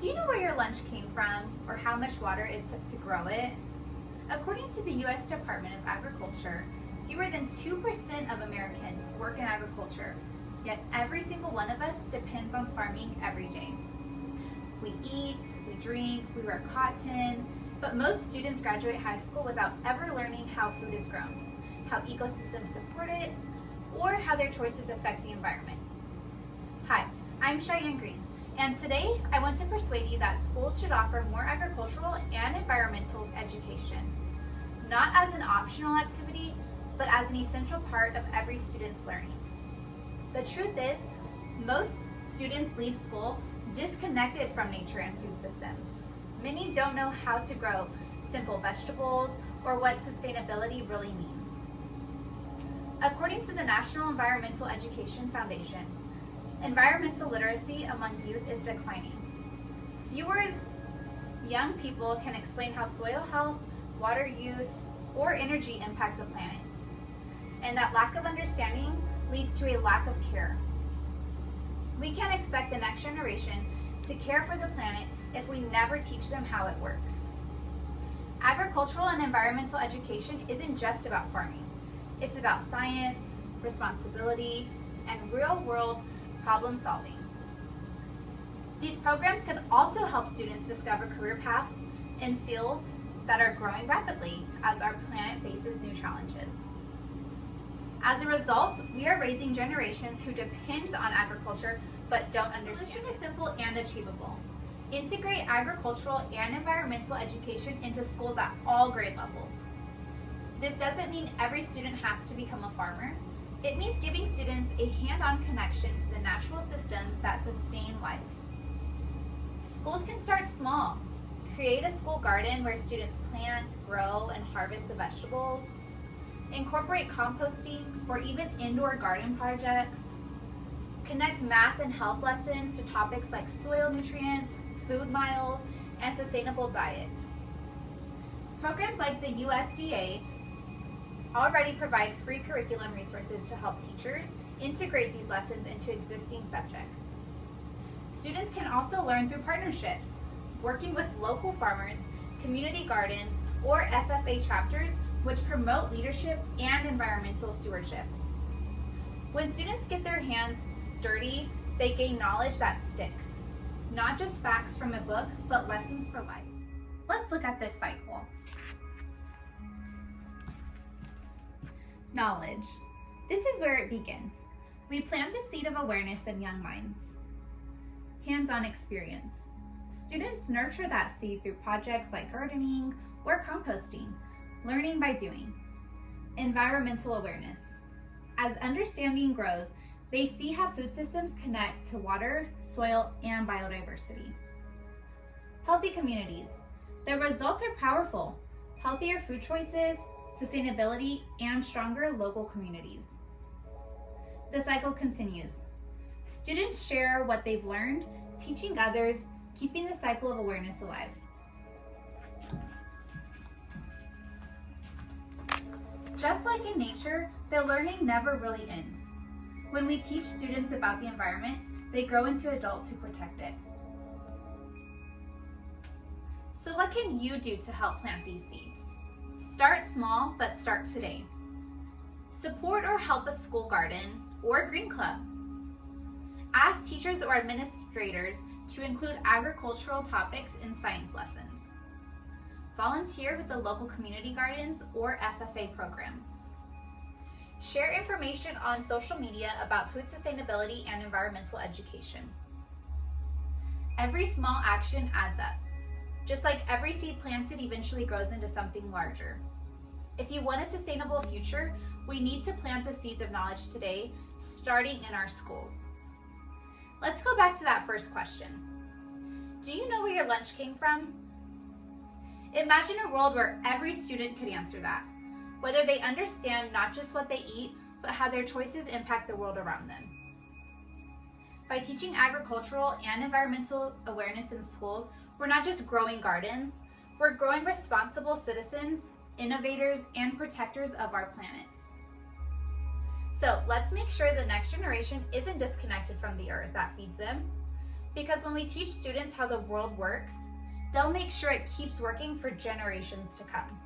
Do you know where your lunch came from or how much water it took to grow it? According to the U.S. Department of Agriculture, fewer than 2% of Americans work in agriculture, yet every single one of us depends on farming every day. We eat, we drink, we wear cotton, but most students graduate high school without ever learning how food is grown, how ecosystems support it, or how their choices affect the environment. Hi, I'm Cheyenne Green, and today I want to persuade you that schools should offer more agricultural and environmental education, not as an optional activity, but as an essential part of every student's learning. The truth is, most students leave school disconnected from nature and food systems. Many don't know how to grow simple vegetables or what sustainability really means. According to the National Environmental Education Foundation, environmental literacy among youth is declining. Fewer young people can explain how soil health, water use, or energy impact the planet. And that lack of understanding leads to a lack of care. We can't expect the next generation to care for the planet if we never teach them how it works. Agricultural and environmental education isn't just about farming. It's about science, responsibility, and real-world problem solving. These programs can also help students discover career paths in fields that are growing rapidly as our planet faces new challenges. As a result, we are raising generations who depend on agriculture but don't understand. The solution is simple and achievable. Integrate agricultural and environmental education into schools at all grade levels. This doesn't mean every student has to become a farmer. It means giving students a hand-on connection to the natural systems that sustain life. Schools can start small. Create a school garden where students plant, grow, and harvest the vegetables. Incorporate composting or even indoor garden projects. Connect math and health lessons to topics like soil nutrients, food miles, and sustainable diets. Programs like the USDA already provide free curriculum resources to help teachers integrate these lessons into existing subjects. Students can also learn through partnerships, working with local farmers, community gardens, or FFA chapters which promote leadership and environmental stewardship. When students get their hands dirty, they gain knowledge that sticks. Not just facts from a book, but lessons for life. Let's look at this cycle. Knowledge. This is where it begins. We plant the seed of awareness in young minds. Hands-on experience. Students nurture that seed through projects like gardening or composting, learning by doing. Environmental awareness. As understanding grows, they see how food systems connect to water, soil, and biodiversity. Healthy communities. The results are powerful. Healthier food choices, sustainability, and stronger local communities. The cycle continues. Students share what they've learned, teaching others, keeping the cycle of awareness alive. Just like in nature, the learning never really ends. When we teach students about the environment, they grow into adults who protect it. So what can you do to help plant these seeds? Start small, but start today. Support or help a school garden or green club. Ask teachers or administrators to include agricultural topics in science lessons. Volunteer with the local community gardens or FFA programs. Share information on social media about food sustainability and environmental education. Every small action adds up. Just like every seed planted eventually grows into something larger. If you want a sustainable future, we need to plant the seeds of knowledge today, starting in our schools. Let's go back to that first question. Do you know where your lunch came from? Imagine a world where every student could answer that, whether they understand not just what they eat, but how their choices impact the world around them. By teaching agricultural and environmental awareness in schools, we're not just growing gardens, we're growing responsible citizens, innovators, and protectors of our planets. So let's make sure the next generation isn't disconnected from the earth that feeds them. Because when we teach students how the world works, they'll make sure it keeps working for generations to come.